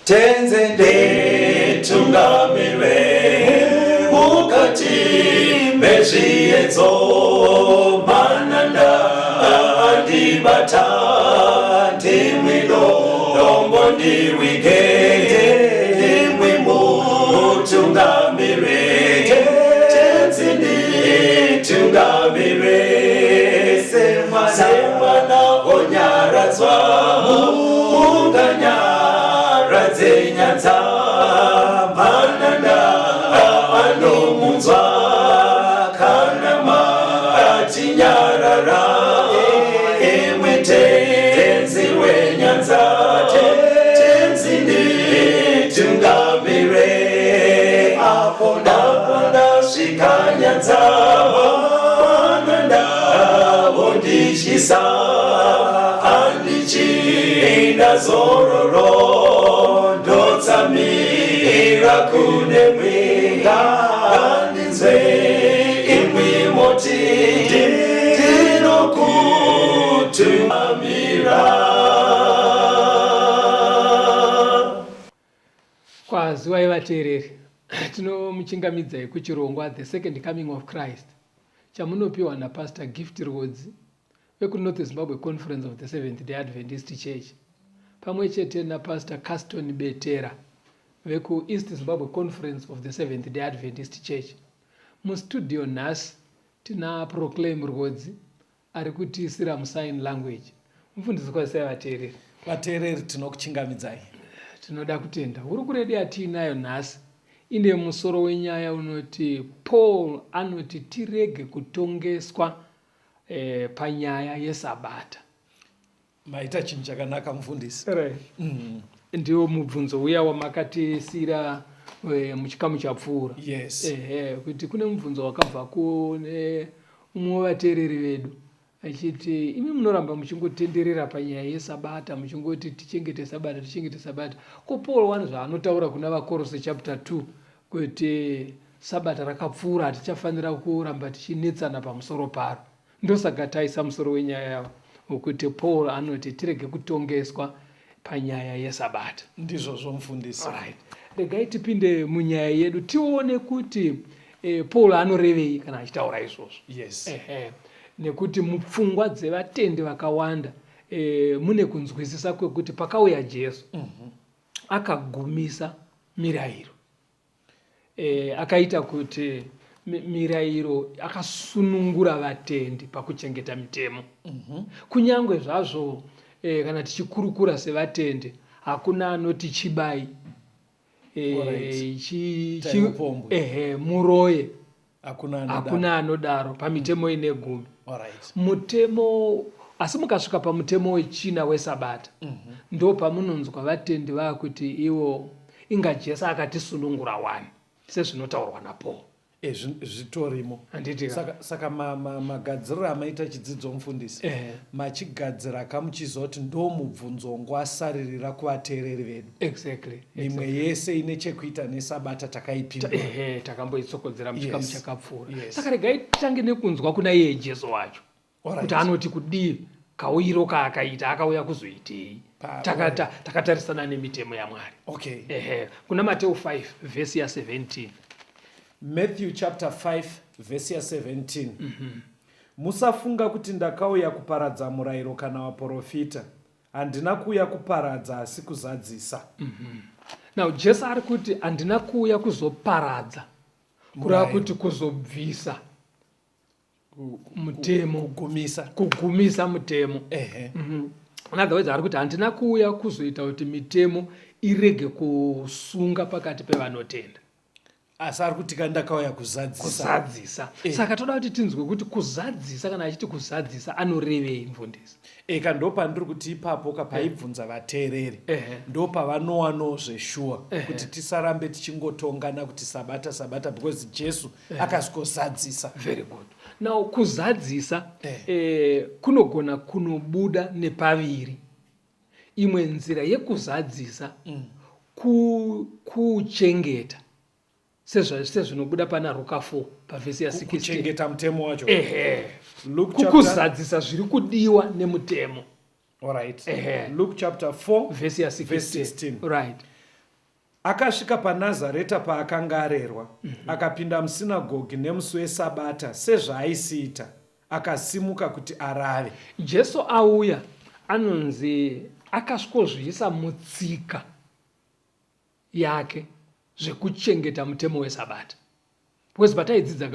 tenzende tungamire mukati mezviedzo mananda andibata ndimwino dombo ndiwike ndimwi mutungamire tenzende tungamire semwana onyaradzwa unganyaradzwe nyanza mananda anomunzwa kana matinyarara emwe tenzi wenyanza tenzinde tungamire apo ndasvika nyanza mananda ondishisa andichienda zororo ndotsamira kune mwenga andinzwe imwi moti ndinokutumamira. Kwaziwai vateereri, tinomuchingamidzai kuchirongwa The Second Coming of Christ chamunopiwa naPastor Gift RWODZI vekuNorth Zimbabwe Conference of the Seventh-day Adventist Church pamwe chete naPastor CUSTON BETERA vekuEast Zimbabwe Conference of the Seventh-day Adventist Church. Mustudio nhasi tina Proclaim RWODZI ari kutisira musign language. Mufundisi kwasai vateereri. Vateereri tinokuchingamidzai. Tinoda kutenda hurumende yatinayo nhasi ine musoro wenyaya unoti Paul anoti tirege kutongeswa panyaya yesabata. Maita chinhu chakanaka mufundisi. Ndiwo mubvunzo uya wamakatisira muchikamu chapfuura. Yes. Kuti kune mubvunzo wakabva kune umwe vateereri vedu achiti imi munoramba muchingotenderera panyaya yesabata muchingoti tichengete sabata. Ko Paul wani zvaanotaura kuna vaKorose chapter 2 kuti sabata rakapfuura hatichafanira kuramba tichinetsana pamusoro paro. Ndosaka taisa musoro wenyaya yavo ukuti Paul anoti tirege kutongeswa panyaya yesabata. Ndizvo zvomufundisi. Alright. Regai tipinde munyaya yedu tione kuti Paul anorevei kana achitaura izvozvo. Yes. Nekuti mupfungwa dzevatendi vakawanda mune kunzwisisa kwekuti pakauya Jesu akagumisa mirayiro. Akaita kuti mirayiro akasunungura vatendi pakuchengeta mitemo. Kunyangwe zvazvo kana tichikurukura sevatendi hakuna anoti chibai muroye hakuna anodaro pamitemo ine 10. Mutemo asi mukasvika pamutemo wechina wesabata ndo pamunonzwa vatendi vakuti iwo inga Jesu akatisunungura 1 sezvinotaurwa naPaul. Zvitorimo. Saka magadziriro amaita chidzidzo mufundisi machigadzira kamuchizoti ndo mubvunzo ngwasaririra kuvateereri vedu. Exactly. Mimwe yese ine chekuita nesabata takaipinda. Takamboitsokodzera muchikamu chakapfuura. Saka regai titange nekunzwa kuna iye Jesu wacho kuti anoti kudii kauyiro kaakaita akauya kuzoitei takatarisana nemitemo yaMwari. Kuna Mateo 5 verse ya 17. Matthew chapter 5 verse 17. Musafunga kuti ndakauya kuparadza murayiro kana vaprofita. Handina kuuya kuparadza asi kuzadzisa. Now Jesu ari kuti handina kuuya kuzoparadza kureva kuti kuzobvisa mutemo, kugumisa mutemo. In other words, ari kuti handina kuuya kuzoita kuti mitemo irege kusunga pakati pevanotenda. Asi ari kuti ndakauya kuzadzisa. Saka toda kuti tinzwe kuti kuzadzisa kana achiti kuzadzisa anorevei mufundisi. Eka ndo pandiri kuti ipapo kapaibvunza vateereri ndo pavanowanawo zveshuwa kuti tisarambe tichingotongana kuti sabata because Jesu akazozadzisa. Very good. Now kuzadzisa kunogona kunobuda nepaviri. Imwe nzira yekuzadzisa kuchengeta sezvinobuda pana Luka 4 pavhesi ya 16. Kuchengeta mutemo wacho. Kukuzadzisa zviri kudiwa nemutemo. Alright. Luke chapter 4 verse ya 16. Right. Akasvika paNazareta paakanga arerwa, akapinda musinagoge nemusi weSabata sezvaaisiita, akasimuka kuti arave. Jesu auya anonzi akasvikozviisa mutsika yake zvekuchengeta mutemo weSabata. Because pataidzidza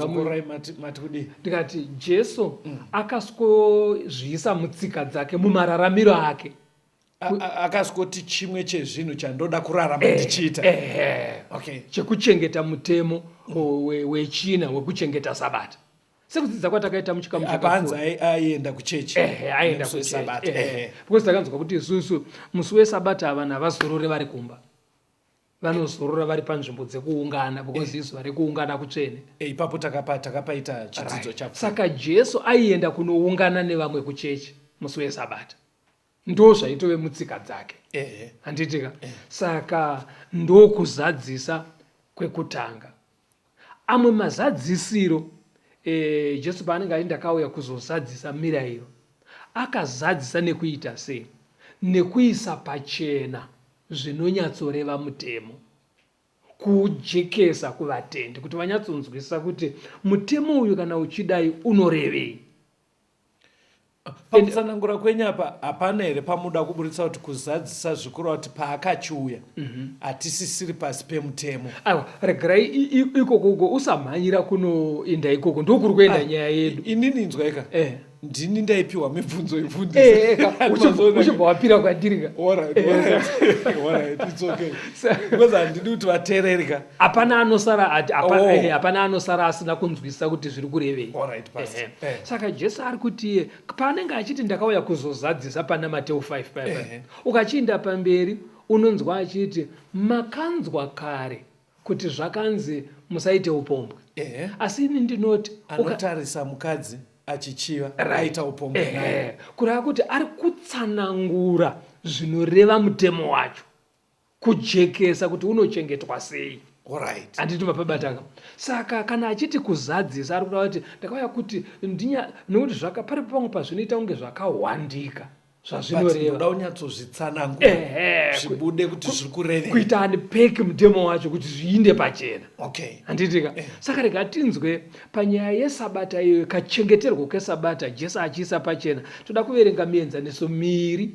ndikati Jesu akasvikozviisa mutsika dzake mumararamiro ake. Akasvoti chimwe chezvinhu chandoda kurarama ndichiita. Okay. Chekuchengeta mutemo wechina wekuchengeta Sabata. Sekudzidza kwatakaita muchikamu chakapanza aienda kuchechi. Aienda kuSabata. Because takanzwa kuti isusu musi weSabata vanhu havazorore vari kumba. Vanozorora vari panzvimbo dzekuungana because isu vari kuungana kutsvene. Ipapo takapaita chidzidzo chapo. Saka Jesu aienda kunoungana nevamwe kuchechi musi weSabata. Ndo zvaitove mutsika dzake. Handitika. Saka ndo kuzadzisa kwekutanga. Amwe mazadzisiro Jesu paanenge ainda akauya kuzozadzisa mirayiro, akazadzisa nekuita sei? Nekuisa pachena zvinonyatsoreva mutemo, kujekesa kuvatendi kuti vanyatsonzwisisa kuti mutemo uyu kana uchidai unorevei. Pakutsanangura kwenyu apa hapana here pamuda kuburitsa kuti kuzadzisa zvikuru kuti paakachiuya hatisisiri pasi pemutemo. Aiwa, regerai ikoko usamhanyira kunoenda ikoko ndokuri kuenda nyaya yedu. Inini inzwaika ndini ndaipiwa mibvunzo ifundisa uchibva wapira kwadirika. It's okay. Because handidi kuti vateererika. Hapana anosara asina kunzwisisa kuti zviri kurevei. Saka Jesu ari kuti paanenge achiti ndakauya kuzozadzisa pana Mateo 5. Ukachienda pamberi unonzwa achiti makanzwa kare kuti zvakanzi musaite upombwe. Asi ini ndinoti anotarisa mukadzi achichiva aita upombwe naye. Kureva kuti ari kutsanangura zvinoreva mutemo wacho, kujekesa kuti unochengetwa sei. Handiti mapabataka. Saka kana achiti kuzadzisa ari kutaura kuti ndakauya kuti nokuti pari pamwe pazvinoita kunge zvakawandika zvazvinoreva unyatsozvitsanangura zvibude kuti zviri kurevei, kuita unpack mutemo wacho kuti zviinde pachena. Handitika. Saka rega tinzwe panyaya yeSabata iyo, kachengeterwo keSabata Jesu achiisa pachena. Toda kuverenga mienzaniso miri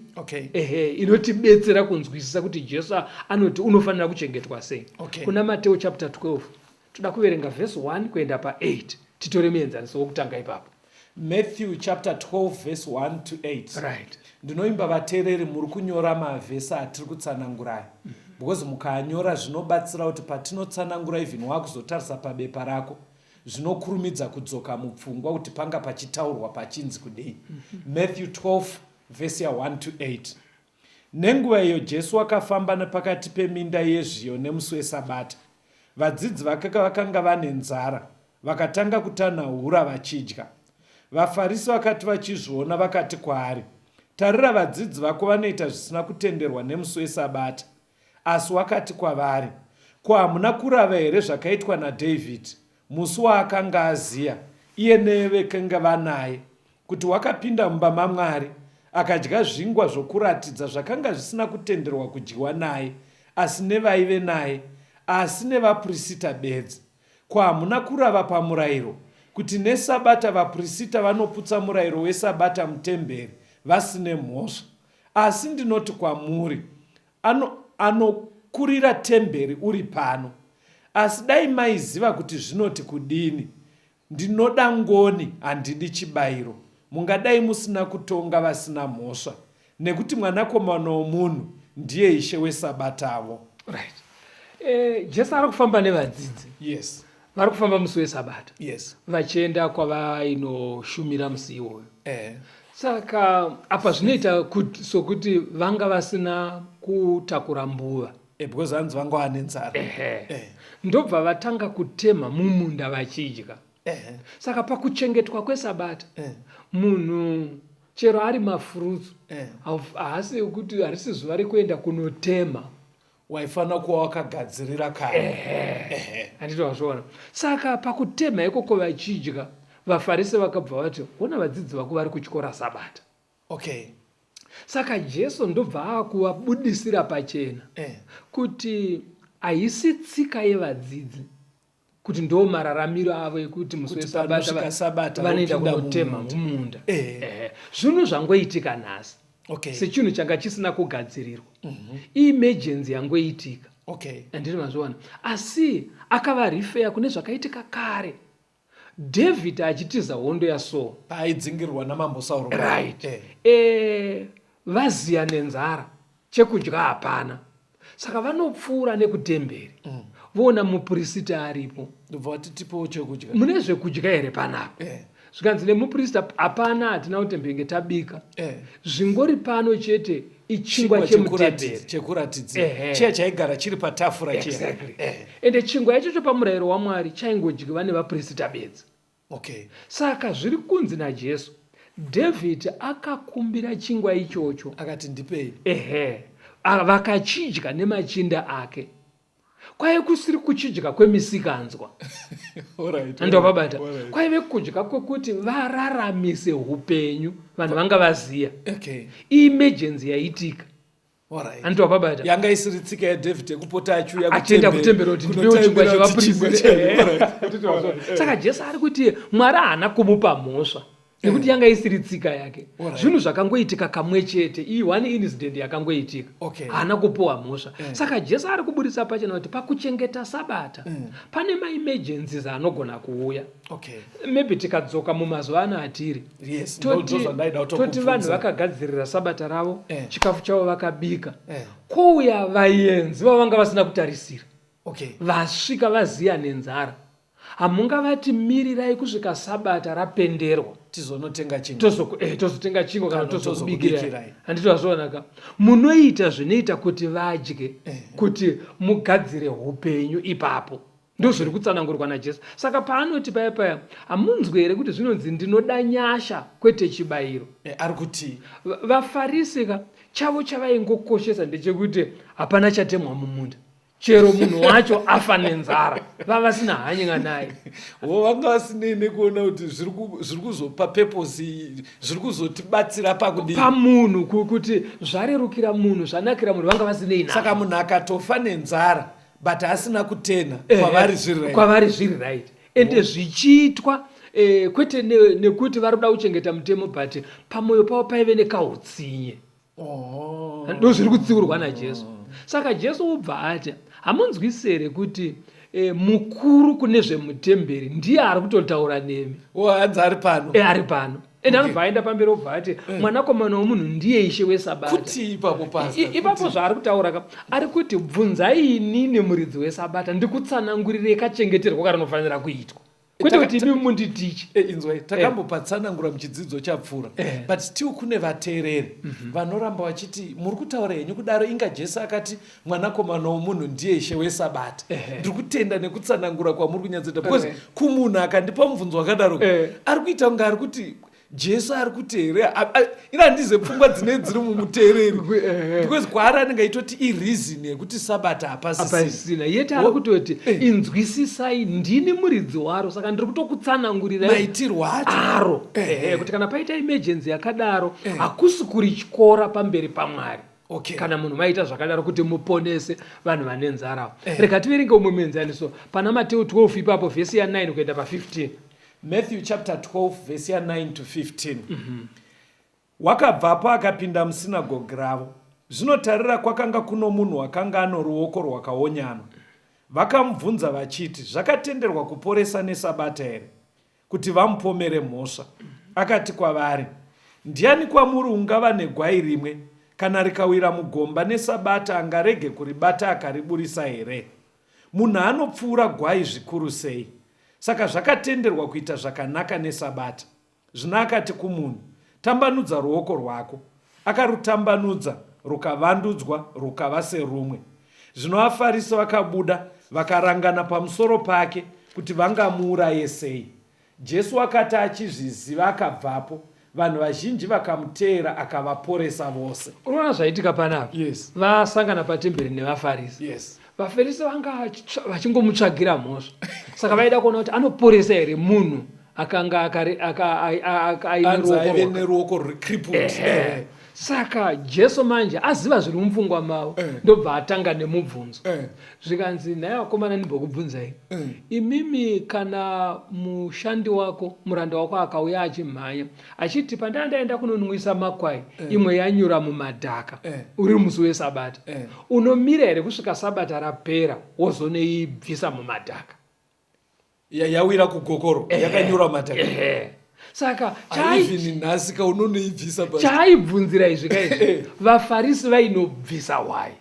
inotibetsera kunzwisisa kuti Jesu anoti unofanira kuchengetwa sei. Kuna Mateo chapter 12 toda kuverenga verse 1 kuenda pa8. Titore mienzaniso wokutanga ipapo. Matthew chapter 12 verse 1 to 8. Ndinoimba vateereri muri kunyora mavhesi atiri kutsanangurai, because mukanyora zvinobatsira kuti patinotsanangura even wakuzotarisa pabepa rako zvinokurumidza kudzoka mupfungwa kuti panga pachitaurwa pachinzi kudei. Matthew 12 verse 1 to 8. Nenguva iyo Jesu akafamba nepakati peminda yezviyo nemusi weSabata. Vadzidzi vake vakanga vane nzara, vakatanga kutanhura vachidya. VaFarisi vakati vachizviona vakati kwaari, tarira, vadzidzi vako vanoita zvisina kutenderwa nemusi weSabata. Asi wakati kwavari, ko, hamuna kurava here zvakaitwa naDhavhidhi musi waakanga aziya, iye nevekanga vanaye, kuti wakapinda mumba maMwari akadya zvingwa zvokuratidza zvakanga zvisina kutenderwa kudyiwa naye, asi nevaive naye, asi nevaprista bedzi? Ko, hamuna kurava pamurayiro kuti neSabata vaprista vanoputsa murayiro weSabata mutemberi vasine mhosva? Asi ndinoti kwamuri, anokurira temberi uri pano. Asi dai maiziva kuti zvinoti kudini, ndinoda ngoni, handidi chibayiro, mungadai musina kutonga vasina mhosva, nekuti Mwanakomana woMunhu ndiye Ishe weSabatavo. Jesu ari kufamba nevadzidzi. Yes. Vari kufamba musi weSabata. Yes. Vachienda kwavainoshumira musi iwoyo. Saka apa zvinoita sokuti vanga vasina kutakura mbuva. Because hanzi vanga vane nzara. Ndobva vatanga kutema mumunda vachidya. Saka pakuchengetwa kweSabata, munhu chero ari mafurutsu, haasi kuti harisi zuva rekuenda kunotema, waifanira kuva wakagadzirira kare. Handiti wazviona. Saka pakutema ikoko vachidya, vaFarisi vakabva vati, ona vadzidzi vako vari kutyora Sabata. Saka Jesu ndobva akuvabudisira pachena kuti haisi tsika yevadzidzi kuti ndo mararamiro avo ekuti musi wesabata vanoenda kunotema mumunda. Zvinhu zvangoitika nhasi sechinhu changa chisina kugadzirirwa, emergency yangoitika, andiri mazviona, asi akavarifeya kune zvakaitika kare. David achitiza hondo yaSaul paidzingirwa namambo Sauro, vaziya nenzara, chekudya hapana, saka vanopfuura nekutemberi, voona muprista aripo, mune zvekudya here panapo, zvikanzi nemuprista hapana, hatina kutembenge tabika, zvingori pano chete ichingwa chemutemberi chekuratidzira chiya chaigara chiri patafura chiya. Ende chingwa ichocho pamurayiro waMwari chaingodyiwa nevaprista bedzi. Saka zviri kunzi naJesu, David akakumbira chingwa ichocho akati ndipei. Vakachidya nemachinda ake. Kwaive kusiri kuchidya kwemisikanzwa. Ndopabata. Kwaive kudya kwekuti vararamise upenyu, vanhu vanga vaziya. Emergency yaitika. Andopabata. Yanga isiri tsika yaDavid yekupota achiuya atenda kutembera kuti ndiwe chingwa chevaprista. Saka Jesu ari kuti Mwari haana kumupa mhosva nekuti yanga isiri tsika yake. Zvinhu zvakangoitika kamwe chete, iyi one incident yakangoitika, haana kupuwa mhosva. Saka Jesu ari kuburisa pachena kuti pakuchengeta sabata pane maemergencies anogona kuuya. Maybe tikadzoka mumazuva ano atiri, toti vanhu vakagadzirira sabata ravo, chikafu chavo vakabika, kouya vaenzi vavanga vasina kutarisira, vasvika vaziya nenzara, hamunga vati mirirai kusvika sabata rapenderwa tizonotenga chingwa kana tozokubikirai. Handitozvaonaka, munoita zvinoita kuti vadye, kuti mugadzire upenyu ipapo. Ndo zviri kutsanangurwa naJesu. Saka paanoti paya hamunzwi here kuti zvinonzi ndinoda nyasha kwete chibayiro. Ari kuti vaFarisi chavo chavaingokoshesa ndechekuti hapana chatemwa mumunda, chero munhu wacho afa nenzara, vavasina hanya naye. Vanga vasinei nekuona kuti zviri kuzopa purpose, zviri kuzotibatsira pamunhu, kuti zvarerukira munhu, zvanakira munhu, vanga vasinei naye. Saka munhu akatofa nenzara but asina kutena, kwavari zviri right. Ende zvichiitwa kwete nekuti vari kuda kuchengeta mutemo, but pamwoyo pavo paive nekautsinye. Ndo zviri kutsiurwa naJesu. Saka Jesu ubva ati hamunzwisere kuti mukuru kune zvemutemberi ndiye ari kutotaura nemi. Hanzi ari pano. Ari pano. Ende anobva aenda pamberi obva ati mwanakomana womunhu ndiye ishe wesabata. Kuti ipapo zvaari kutaura ari kuti bvunzai inini muridzi wesabata ndikutsanangurirei kachengeterwa karinofanira kuitwa, kwete kuti imi munditiche. Inzwai, takambopatsanangura muchidzidzo chapfuura, but still kune vateereri vanoramba vachiti muri kutaura henyu kudaro inga Jesu akati mwanakomana womunhu ndiye ishe wesabata. Ndiri kutenda nekutsanangura kwamuri kunyatsoita, because kumunhu akandipa mubvunzo wakadaro ari kuita kunge ari kuti Jesu ari kuteerera, ina handize pfungwa dziri mumuteereri, because kwaari anenge aitoti ireason yekuti sabata hapasisina, yeti ari kutoti inzwisisai ndini muridzi waro, saka ndiri kutokutsanangurira maitirwo aro, kuti kana paita emergency yakadaro hakusi kuri chikora pamberi paMwari. Kana munhu maita zvakadaro kuti muponese vanhu vane nzara. Reka tiverenge umwe muenzaniso pana Mateo 12 ipapo vhesi ya 9 kuenda pa15. Matthew chapter 12 verse 9 to 15. Wakabvapo akapinda musinagoge ravo. Zvinotarira kwakanga kuno munhu akanga ano ruoko rwakaonyana. Vakamubvunza vachiti, zvakatenderwa kuporesa nesabata here, kuti vamupomere mhosva? Akati kwavari, ndiani kwamuri ungava negwai rimwe, kana rikawira mugomba nesabata angarege kuribata akariburisa here? Munhu anopfuura gwai zvikuru sei? Saka zvakatenderwa kuita zvakanaka nesabata. Zvino akati kumunhu, tambanudza ruoko rwako. Akarutambanudza, rukavandudzwa, rukava serumwe. Zvino vaFarisi vakabuda, vakarangana pamusoro pake kuti vangamuuraye sei. Jesu akati achizviziva akabvapo, vanhu vazhinji vakamuteera akavaporesa vose. Unoona zvaitika panapa? Vasangana patemberi nevaFarisi. VaFarisi vanga vachingomutsvagira mhosva, saka vaida kuona kuti anoporesa here munhu akanga aine ruoko crippled. Saka Jesu manje aziva zviri mupfungwa mavo ndobva atanga nemubvunzo zvikanzi naye akomana ndimbokubvunzai imimi kana mushandi wako muranda wako akauya achimhanya achiti pandandaenda kunonwisa makwai imwe yanyura mumadhaka uri musi weSabata unomira here kusvika Sabata rapera wozoneibvisa mumadhaka yawira kugokoro yakanyura mumadhaka saka nhasika unonoibvisa chaibvunzira izvi kaizvi vaFarisi vainobvisa wai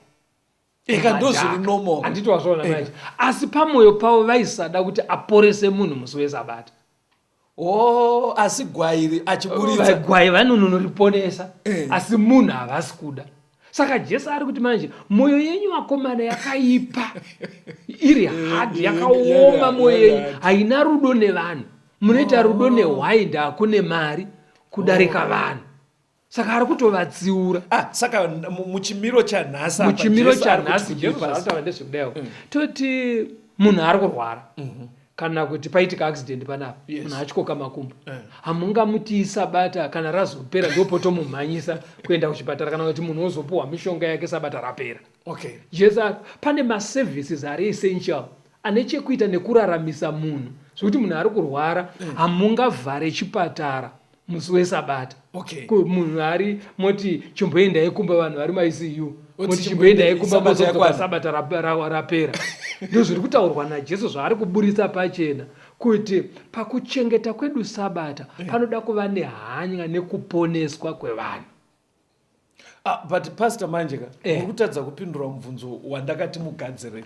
eka ndozviri normal handiti wazvaona manje asi pamwoyo pavo vaisada kuti aporese munhu musi weSabata asi gwai achiburitsa gwai vanonoriponesa asi munhu havasi kuda saka Jesu ari kuti manje mwoyo yenyu akomana yakaipa iri hadi yakaoma mwoyo yenyu haina rudo nevanhu munoita rudo nehwai hakune mari kudarika vanhu saka ari kutovatsiura saka muchimiro chanhasi Jesu arikutaura ndezvekudayo toti munhu ari kurwara kana kuti paitika accident panapa munhu achikoka makumbo hamungamuti Sabata kana razopera ndopotomumhanyisa kuenda kuchipatara kana kuti munhu ozopuwa mishonga yake Sabata rapera Jesu pane maservices ari essential ane chekuita nekuraramisa munhu zvokuti munhu ari kurwara hamungavhare chipatara musi weSabata munhu ari moti chimboendai kumba vanhu vari maICU moti chimboendai kumba mozodzoka Sabata rapera ndizvo zviri kutaurwa naJesu zvaari kuburitsa pachena kuti pakuchengeta kwedu Sabata panoda kuva nehanya nekuponeswa kwevanhu but Pastor Manjeka uri kutadza kupindura mubvunzo wandakati mugadzirire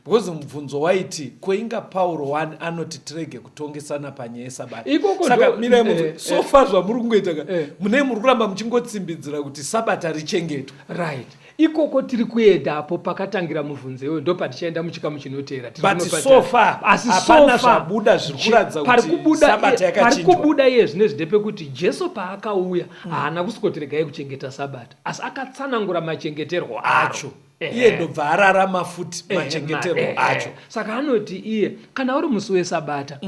because mubvunzo waiti kweinga Pauro 1 anoti tirege kutongesana panyaya yeSabata saka mirai mubvunzo so far zvamuri kungoita munei muri kuramba muchingotsimbidzira kuti Sabata richengetwe right ikoko tiri kuendapo pakatangira mubvunzo iwoyo ndo patichaenda muchikamu chinoteera but so far hapana zvabuda zviri kuratidza kuti Sabata yakachinjwa pari kubuda iye zvinezvi ndepekuti Jesu paakauya haana kusikotiregai kuchengeta Sabata asi akatsanangura machengeterwo acho iye ndobva ararama futi machengeterwo acho saka anoti iye kana uri musi weSabata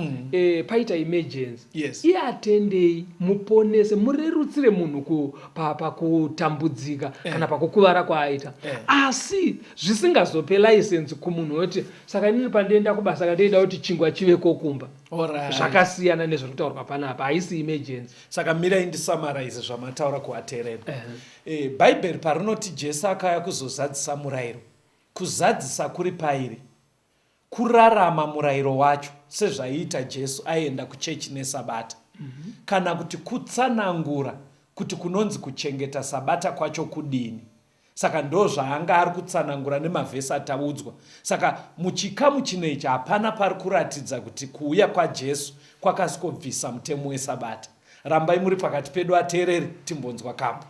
paita emergency iye atendei muponese murerutsire munhu pakutambudzika kana pakukuvara kwaaita asi zvisingazope license kumunhu woti saka inini pandienda kubasa kandiida kuti chingwa chive kokumba zvakasiyana nezviri kutaurwa panapa haisi emergency saka mirai ndisummarize zvamataura kuvateereri bhaibheri parinoti Jesu akauya kuzozadzisa murayiro kuzadzisa kuri pairi kurarama murayiro wacho sezvaiita Jesu aenda kuchechi neSabata kana kuti kutsanangura kuti kunonzi kuchengeta Sabata kwacho kudini saka ndo zvaanga ari kutsanangura nemavhesi ataudzwa saka muchikamu chinechi hapana pari kuratidza kuti kuuya kwaJesu kwakasikobvisa mutemo weSabata rambai muri pakati pedu ateereri timbonzwa kamwe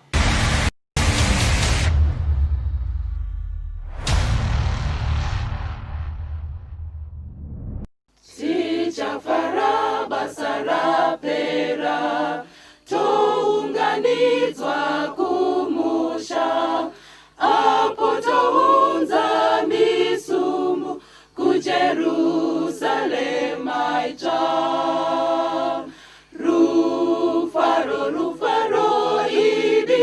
tichafara basa rapera tounganidzwa kumusha apo tounza misumbu kuJerusalema itsva rufaro idi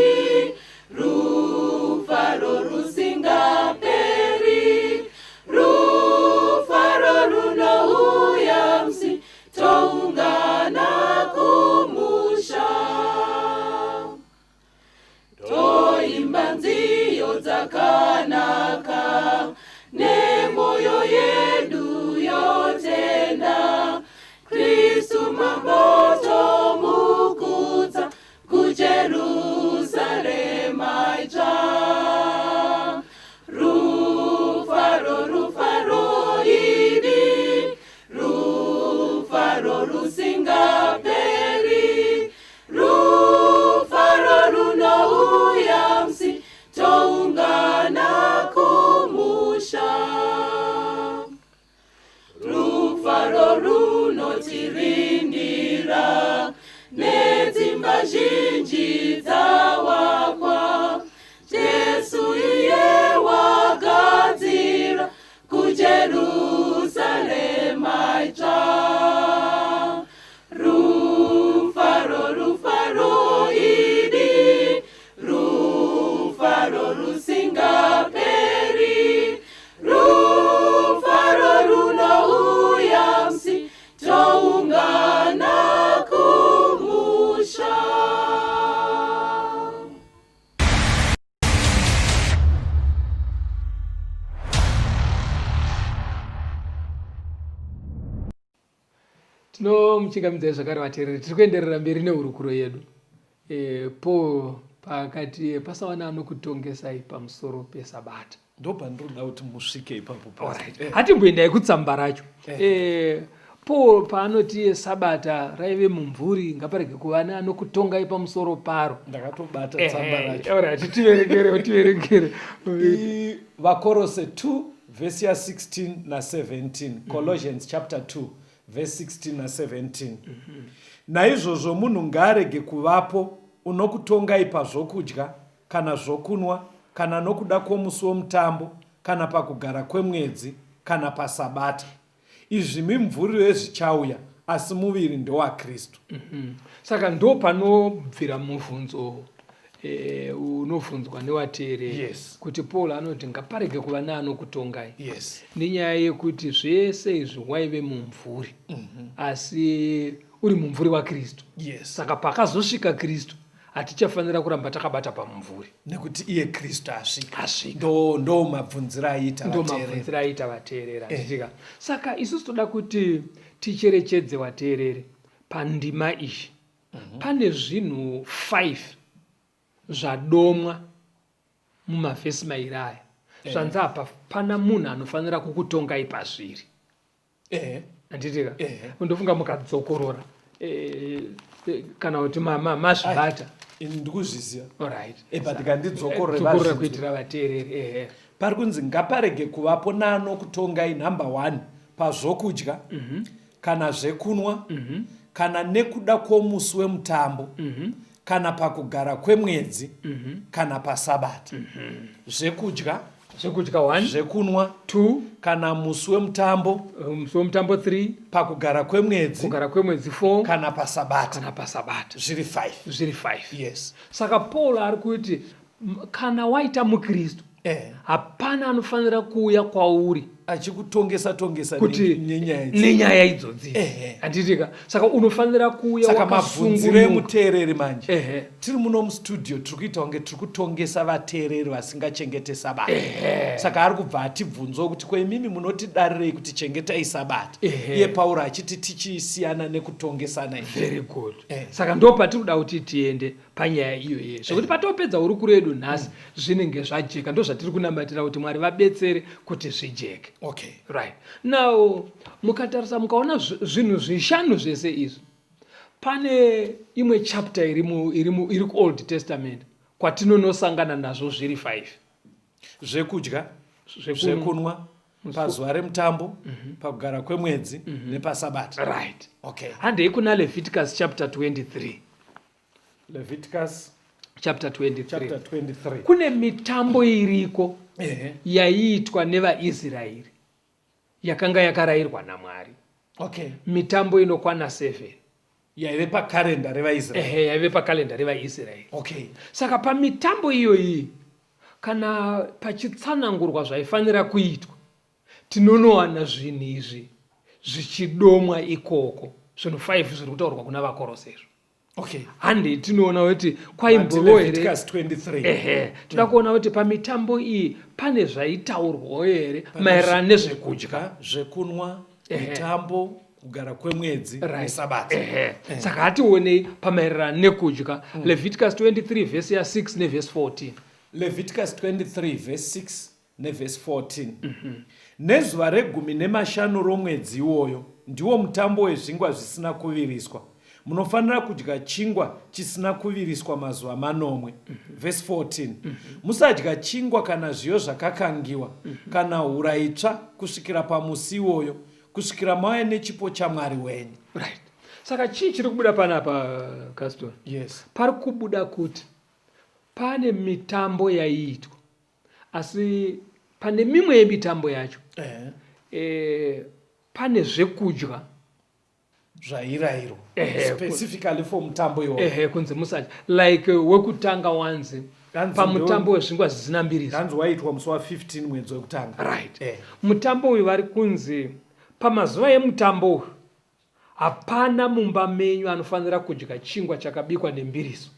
Tinomuchingamidza zvakare vateereri, tiri kuenderera mberi neurukuro yedu. Paul pakati pasawana anokutongesai pamusoro pesabata. Ndopandinoda kuti musvike ipapo. Hatimboendai kutsamba racho. Paul paanoti sabata raive mumvuri, ngaparege kuva anokutongai pamusoro paro. Ndakatobata tsamba racho. Alright, tiverengere. Vakorose 2 verse 16 na 17. Colossians chapter 2 verse 16 na 17. Naizvozvo munhu ngaarege kuvapo unokutongai pazvokudya kana zvokunwa kana nokuda kwomusi womutambo kana pakugara kwemwedzi kana pasabata. Izvi mimvuri wezvichauya asi muviri ndowaKristu. Saka ndo panobvira mubvunzo unovhunzwa nevateereri kuti Paul anoti ngaparege kuva neanokutongai. Nenyaya yekuti zvese izvi waive mumvuri asi uri mumvuri waKristu. Saka pakazosvika Kristu hatichafanira kuramba takabata pamumvuri nekuti iye Kristu asvika. Ndo mabvunziro aita vateereri. Saka isusu toda kuti ticherechedze vateereri pandima iyi. Pane zvinhu 5 zvadomwa mumavhesi mairi aya. Zvanzi apa pana munhu anofanira kukutongai pazviri. Anditika? Undofunga mukadzokorora kana kuti mazvibata. Ndikuzviziva. Alright. Tikandidzokorora kuitira vateereri. Pari kunzi ngaparege kuvapo neanokutongai number 1 pazvokudya kana zvekunwa kana nekuda kwomusi wemutambo kana pakugara kwemwedzi kana pasabata. Zvekudya 1, zvekunwa 2, kana musi wemutambo 3, pakugara kwemwedzi 4, kana pasabata. Zviri 5. Yes. Saka Paul ari kuti kana waita muKristu hapana anofanira kuuya kwauri achikutongesa kuti nenyaya idzodzi. Anditika? Saka unofanira kuuya wakasungunuka. Saka mabvunzire muteereri manje. Tiri muno mustudio tiri kuita kunge tiri kutongesa vateereri vasingachengete sabata. Saka ari kubva atibvunzwa kuti kwemimi munotidarirei kuti chengetai sabata. Iye Pauro achiti tichisiyana nekutongesana. Very good. Saka ndo patiri kuda kuti tiende panyaya iyoyo. Zvekuti patopedza urukuro yedu nhasi zvinenge zvajeka. Ndo zvatiri kunamatira kuti Mwari vabetsere kuti zvijeke. Okay. Right. Now, mukatarisa mukaona zvinhu zvishanu zvese izvi. Pane imwe chapter iri kuOld Testament kwatinonosangana nazvo zviri 5. Zvekudya, zvekunwa, pazuva remutambo, pakugara kwemwedzi nepasabata. Right. Okay. Handei kuna Leviticus chapter 23. Leviticus chapter 23. Kune mitambo iriko yaiitwa nevaIsraeri yakanga yakarayirwa naMwari. Okay. Mitambo inokwana 7. Yaive pakalenda revaIsraeri. Yaive pakalenda revaIsraeri. Okay. Saka pamitambo iyoyi kana pachitsanangurwa zvaifanira kuitwa tinonowana zvinhu izvi zvichidomwa ikoko. Zvinhu 5 zviri kutaurwa kuna vakorosezvo. Okay. Hande tinoona kuti kwaimbowo here Leviticus 23. Toda kuona kuti pamitambo iyi pane zvaitaurwawo here maererano nezvekudya, zvekunwa, mitambo, kugara kwemwedzi nesabata. Saka hationei pamaererano nekudya. Leviticus 23 verse 6 neverse 14. Leviticus 23 verse 6 neverse 14. Nezuva re15 romwedzi iwoyo ndiwo mutambo wezvingwa zvisina kuviriswa. Munofanira kudya chingwa chisina kuviriswa mazuva 9. Verse 14. Musadya chingwa kana zviyo zvakakangiwa kana hura itsva kusvikira pamusi iwoyo, kusvikira mauya nechipo chaMwari wenyu. Right. Saka chii chiri kubuda panapa CUSTON? Yes. Pari kubuda kuti pane mitambo yaiitwa asi pane mimwe yemitambo yacho pane zvekudya zvairayirwa specifically for mutambo iwoyo. Kunze musadya like wekutanga wanzi pamutambo wezvingwa zvisina mbiriso. Danzi waitwa musi wa15 mwedzi wekutanga. Right. Mutambo uyu vari kunzi pamazuva emutambo uyu hapana mumba menyu anofanira kudya chingwa chakabikwa nembiriso.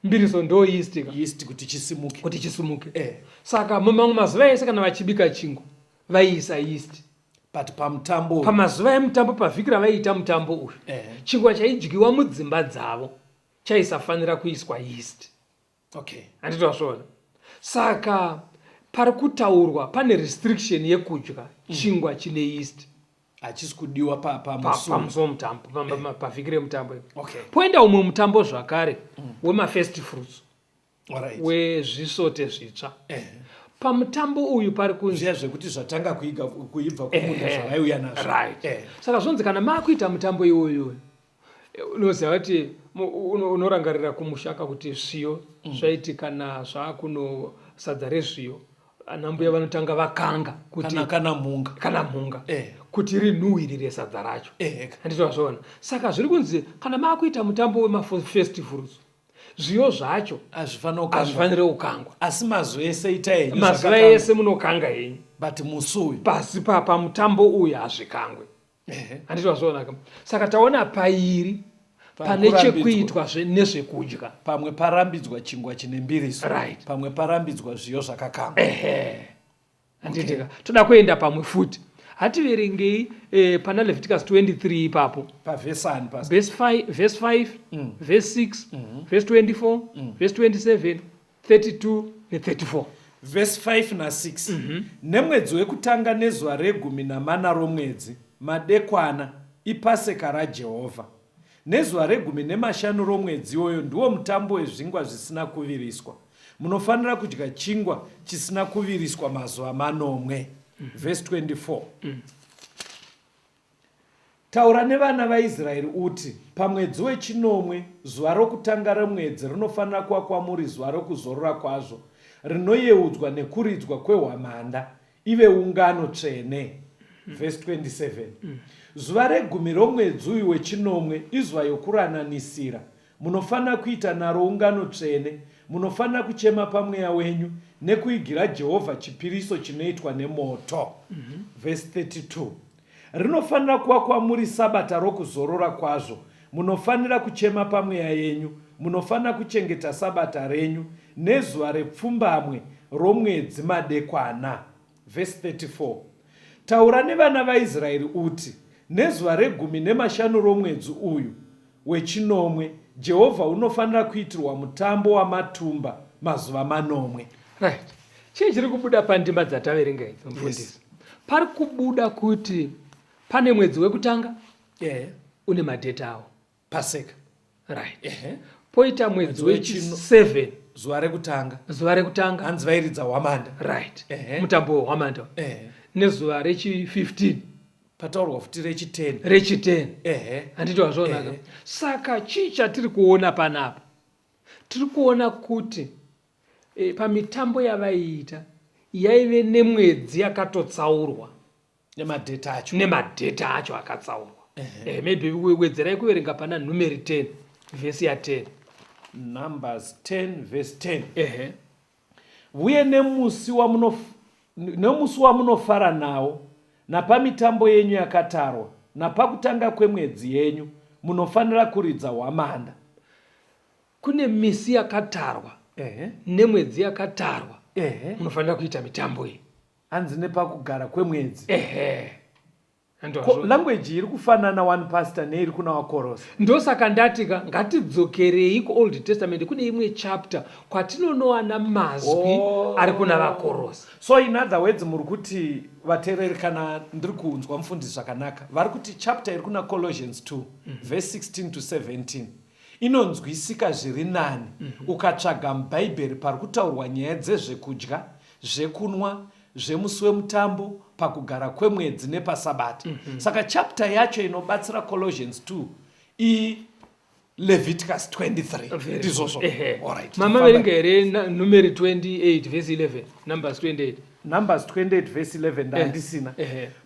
Mbiriso ndo yeast kuti chisimuke. Kuti chisimuke. Saka mumamwe mazuva ese kana vachibika chingwa vaiisa yeast but pamutambo pamazuva emutambo pavhiki ravaiita mutambo uyu chingwa chaidyiwa mudzimba dzavo chaisafanira kuiswa yeast. Handiti wazviona? Saka pari kutaurwa pane restriction yekudya chingwa chine yeast hachisi kudiwa pamusuwo mutambo pavhiki remutambo. Poenda umwe mutambo zvakare wemafirst fruits wezvisote zvitsva. Pamutambo uyu pari kunzi zvekuti zvatanga kuibva kumunda zvavaiuya nazvo. Saka zvonzi kana makuita mutambo iwoyo unoziva kuti unorangarira kumushaka kuti zviyo zvaiti kana zvaakuno sadza rezviyo anambuya vanotanga vakanga kuti kana mhunga kuti rinhuhwirire sadza racho. Handiti wazviona? Saka zviri kunzi kana makuita mutambo wemafirst fruits zviyo zvacho hazvifanire kukangwa. Asi mazuva ese itai henyu, mazuva ese munokanga henyu, but musuwi pasi pamutambo uyu hazvikangwe. Handiti wazviona? Saka taona pairi pane chekuitwa nezvekudya. Pamwe parambidzwa chingwa chine mbiriso, pamwe parambidzwa zviyo zvakakangwa. Handitika toda kuenda pamwe futi. Hativerengei pana Leviticus 23 ipapo verse 5, verse 6, verse 24, verse 27, 32 ne34. Verse 5 na 6. Nemwedzi wekutanga nezuva re14 romwedzi madekwana ipaseka raJehovha. Nezuva re15 romwedzi iwoyo ndiwo mutambo wezvingwa zvisina kuviriswa. Munofanira kudya chingwa chisina kuviriswa mazuva 9. Verse 24. Taura nevana vaIsraeri uti pamwedzi wechinomwe zuva rokutanga romwedzi rinofanira kuva kwamuri zuva rokuzorora kwazvo, rinoyeudzwa nekuridzwa kwehwamanda, ive ungano tsvene. Verse 27. Zuva re10 romwedzi uyu wechinomwe izuva yokurananisira, munofanira kuita naro ungano tsvene, munofanira kuchema pamweya wenyu nekuigira Jehovha chipiriso chinoitwa nemoto. Verse 32. Rinofanira kuva kwamuri sabata rokuzorora kwazvo, munofanira kuchema pamweya yenyu, munofanira kuchengeta sabata renyu nezuva repfumbamwe romwedzi madekwana. Verse 34. Taura nevana vaIsraeri uti nezuva re15 romwedzi uyu wechinomwe Jehovha unofanira kuitirwa mutambo wamatumba mazuva 9. Chii chiri kubuda pandima dzataverenga idzi mufundisi? Pari kubuda kuti pane mwedzi wekutanga une madheta awo, Paseka. Poita mwedzi wechi7 zuva rekutanga hanzi vairidza hwamanda. Mutambo hwamanda. Nezuva rechi15 pataurwa futi rechi10. Handiti wazviona? Saka chii chatiri kuona panapa? Tiri kuona kuti pamitambo yavaiita yaive nemwedzi yakatotsaurwa nemadheta acho akatsaurwa. Maybe wedzerai kuverenga pana numeri 10 vhesi ya10. Numbers 10 verse 10. Uye nemusi wamunofara nawo napamitambo yenyu yakatarwa napakutanga kwemwedzi yenyu munofanira kuridza hwamanda. Kune misi yakatarwa nemwedzi yakatarwa munofanira kuita mitambo iyi. Hanzi nepakugara kwemwedzi. Language iri kufanana one pastor neiri kuna waKorosi. Ndosaka ndatika ngatidzokerei kuOld Testament kune imwe chapter kwatinonowana mazwi ari kuna vaKorosi. So in other words muri kuti vateereri kana ndiri kunzwa mufundisi zvakanaka vari kuti chapter iri kuna Colossians 2 verse 16 to 17 inonzwisika zviri nani ukatsvaga mubhaibheri pari kutaurwa nyaya dzezvekudya, zvekunwa, zvemusi wemutambo, pakugara kwemwedzi nepasabata. Saka chapter yacho inobatsira Colossians 2 Leviticus 23. Ndizvozvo. Alright. Mama verenga here numeri 28 verse 11. Numbers 28. Numbers 28 verse 11 ndandisina.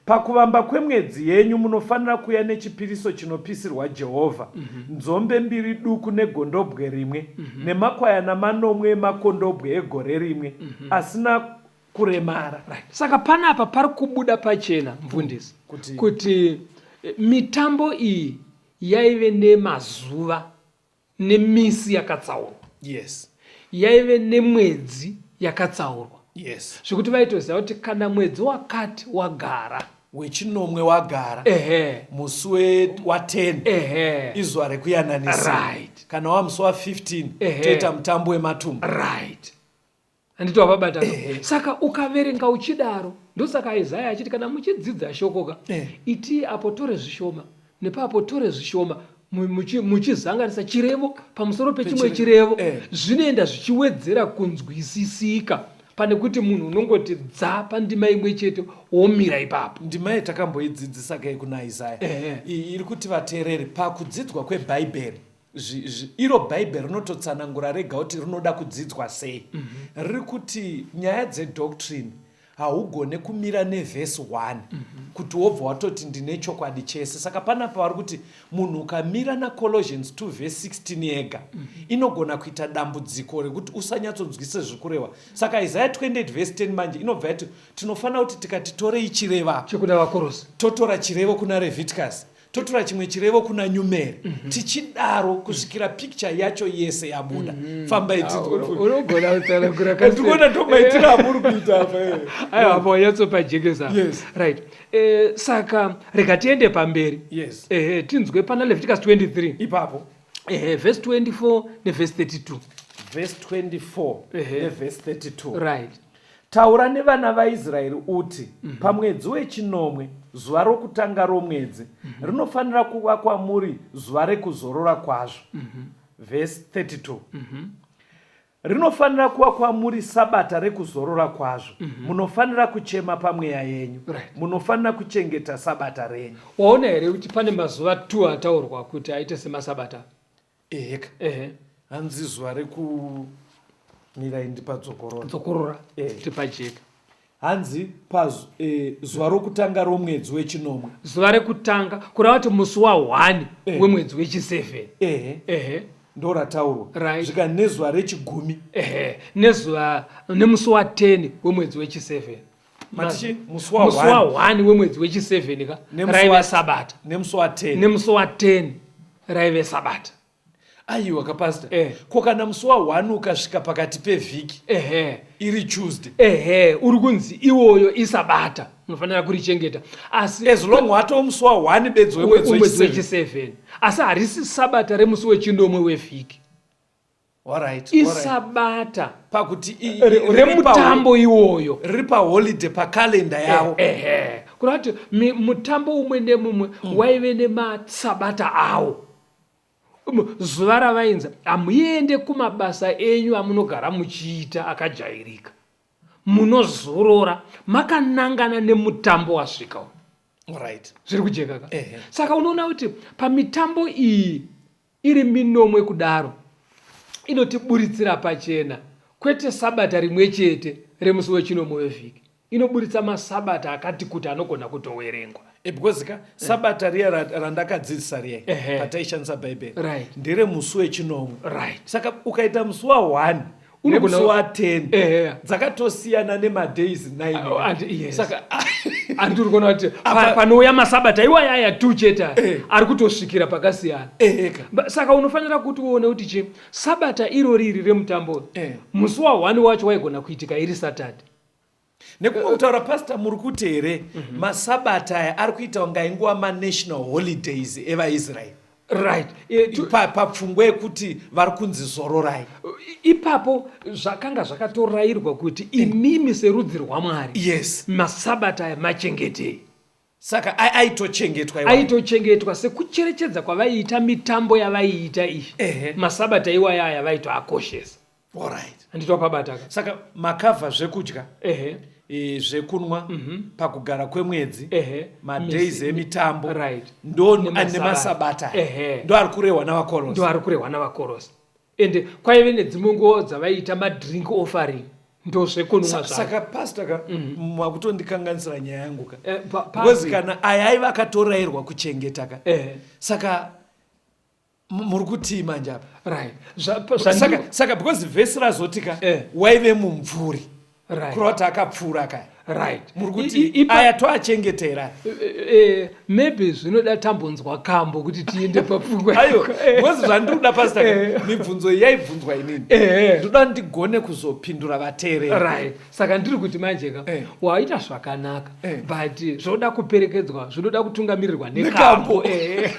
Pakuvamba kwemwedzi yenyu munofanira kuya nechipiriso chinopisirwa Jehovha, nzombe 2 duku negondobwe rimwe, nemakwayana 9 emakondobwe egore rimwe, asina kuremara. Saka panapa pari kubuda pachena mfundisi kuti mitambo iyi yaive nemazuva nemisi yakatsaurwa. Yaive nemwedzi yakatsaurwa. Zvekuti vaitoziva kuti kana mwedzi wakati wagara wechinomwe wagara musi wa10 izuva rekuyananisa kana wamusi wa15 toita mutambo wematumba handiti wapabata saka ukaverenga uchidaro ndosaka Isaya achiti kana muchidzidza shokoka iti apo tore zvishoma nepapo tore zvishoma muchizanganisa chirevo pamusoro pechimwe chirevo zvinoenda zvichiwedzera kunzwisisika pane kuti munhu unongoti dza pandima imwe chete womira ipapo. Ndima yetakamboidzidzisa kai kuna Isaya iri kuti vateereri pakudzidzwa kwebhaibheri iro bhaibheri rinototsanangura rega kuti rinoda kudzidzwa sei. Riri kuti nyaya dzedoctrine haugone kumira nevhesi 1 kuti wobva watoti ndine chokwadi chese. Saka panapa vari kuti munhu ukamira naColossians 2 verse 16 yega inogona kuita dambudziko rekuti usanyatsodzwise zvikureva. Saka Isaiah 28 verse 10 manje inobva yati tinofanira kuti tikati torei chireva chekuda vaKorosi totora chirevo kuna Leviticus totora chimwe chirevo kuna Numeri tichidaro kusvikira picture yacho yese yabuda. Fambai unogona kutsanangura kasi ndikuona ndomaitira muri kuita apa ayo apo yatsopajekesa right. Saka rega tiende pamberi tinzwe pana Leviticus 23 ipapo verse 24 neverse 32 verse 24 neverse 32 right. Taura nevana vaIsraeri uti pamwedzi wechinomwe zuva rokutanga romwedzi rinofanira kuva kwamuri zuva rekuzorora kwazvo. Verse 32 rinofanira kuva kwamuri sabata rekuzorora kwazvo. Munofanira kuchema pamweya yenyu. Munofanira kuchengeta sabata renyu. Waona here kuti pane mazuva 2 ataurwa kuti aite semasabata. Hanzi zuva reku miraindi padzokorora tipajeka hanzi zuva rokutanga romwedzi wechinomwe zuva rekutanga kureva kuti musi wa1 wemwedzi wechi7 ndorataurwa zvika nezuva rechigumi nemusi wa10 wemwedzi wechi7 musi wa1 wemwedzi wechi7 ka raive sabata nemusi wa10 raive sabata. Aiwa kapasita ko kana musi wa1 ukasvika pakati pevhiki iri Tuesday uri kunzi iwoyo isabata unofanira kurichengeta asi as long wato musi wa1 bedzi wemwedzi wechi7 asi harisi sabata remusi wechinomwe wevhiki. Alright, isabata pakuti remutambo iwoyo riri paholiday pakalenda yavo kureva kuti mutambo umwe nemumwe waive nemasabata awo. Zuva ravainza hamuende kumabasa enyu amunogara muchiita akajairika, munozorora makanangana nemutambo wasvika. Zviri kujeka ka saka unoona kuti pamitambo iyi iri minomwe kudaro inotiburitsira pachena kwete sabata rimwe chete remusi wechinomwe wevhiki, inoburitsa masabata akati kuti anogona kutowerengwa. Because sabata riya randakadzidzisa riya pataishandisa bhaibheri ndere musi wechinomwe. Saka ukaita musi wa1 nemusi wa10 dzakatosiyana nemadays 9. Saka andiri kuona kuti panouya masabata iwayaya 2 chete ari kutosvikira pakasiyana. Saka unofanira kuti uone kuti chi sabata iro riri remutambo musi wa1 wacho waigona kuitika iri Saturday. Nekutaura pastor muri kuti here masabata aya ari kuita kunga inguva manational holidays evaIsrael. Papfungwa yekuti vari kunzi zororai. Ipapo zvakanga zvakatorayirwa kuti imimi serudzi rwaMwari masabata aya machengetei. Saka aitochengetwa sekucherechedza kwavaiita mitambo yavaiita iyi masabata iwaya aya vaitoakoshesa. Handitwa pabata. Saka makavha zvekudya zvekunwa pakugara kwemwedzi madays emitambo ndo ane masabata ndo ari kurehwa navakorosi. Ende kwaive nedzimwe nguva dzavaiita madrink offering ndo zvekunwa. Saka pastor makutondikanganisira nyaya yangu ka because kana aya aiva akatorayirwa kuchengeta ka saka muri kuti manje apa saka because vhesi razotika waive mumvuri kurota akapfuura kaya right muri kuti aya toachengetera maybe zvinoda tambonzwa kambo kuti tiende papfungwa ayo wezi zvandinoda pastor mibvunzo yaibvunzwa inini ndoda ndigone kuzopindura vateereri right saka ndiri kuti manjeka waita zvakanaka but zvoda kuperekedzwa zvinoda kutungamirirwa nekambo wezi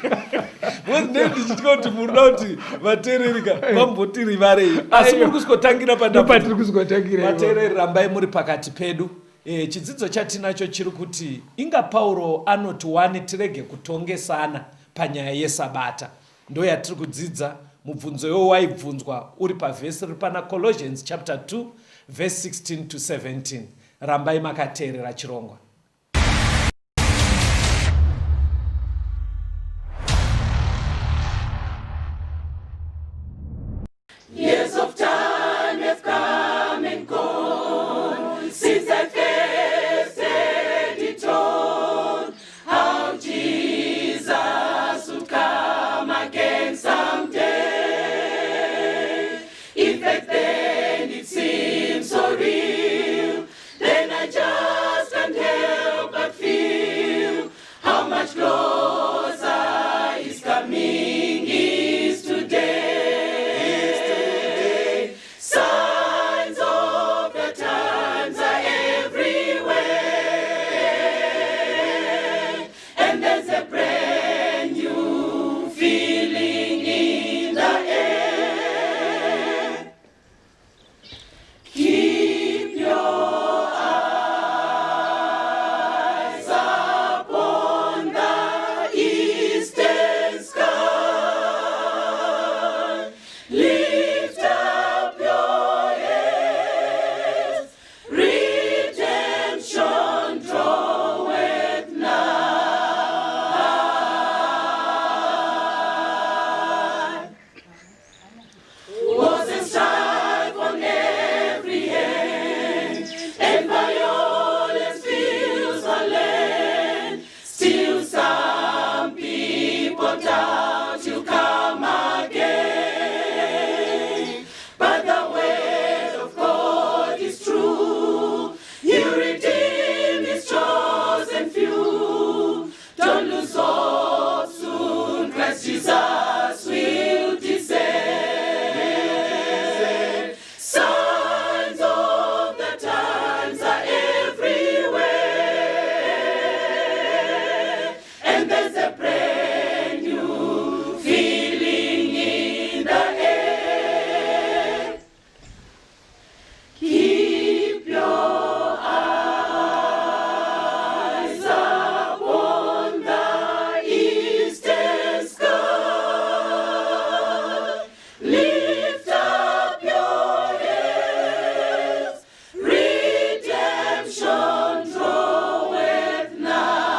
ndichitya kuti munoda kuti vateererika vambotirivarei asi muri kuskotangira patiri kuskotangira vateereri rambai muri pakati pedu. Chidzidzo chatinacho chiri kuti inga Pauro anoti wani tirege kutongesana panyaya yesabata. Ndo yatiri kudzidza mubvunzo yo waibvunzwa uri pavhesi riri pana Colossians chapter 2 verse 16 to 17. Rambai makateerera chirongwa. Years of time have come and gone since I tasted it all. How Jesus would come again someday. If back then it seems so real, then I just can't help but feel how much closer His coming is today. Signs of the times are everywhere, and there's a brand new feeling in the air. Keep your eyes upon the eastern sky. Lift up your heads, redemption draweth nigh. Wars and strife on every hand, and violence fills the land. Still some people doubt you'll come again. But the word of God is true. He'll redeem His chosen few. Don't lose hope, soon Christ Jesus will descend. Signs of the times are everywhere, and there's a brand new feeling in the air. Keep your eyes upon the eastern sky. Lift up your heads, redemption draweth nigh.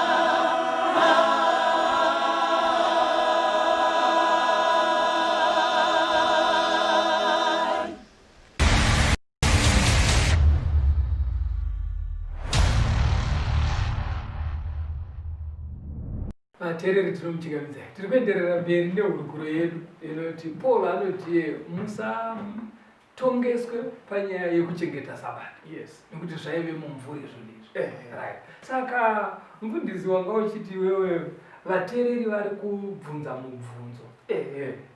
vateereri tinomuchingamidzai tiri kuenderera mberi nehurukuro yedu inoti Paul anoti musatongeswe panyaya yekuchengeta sabata nekuti zvaive mumvuri izvonizvo right. Saka mufundisi wanga uchiti wewe vateereri vari kubvunza mubvunzo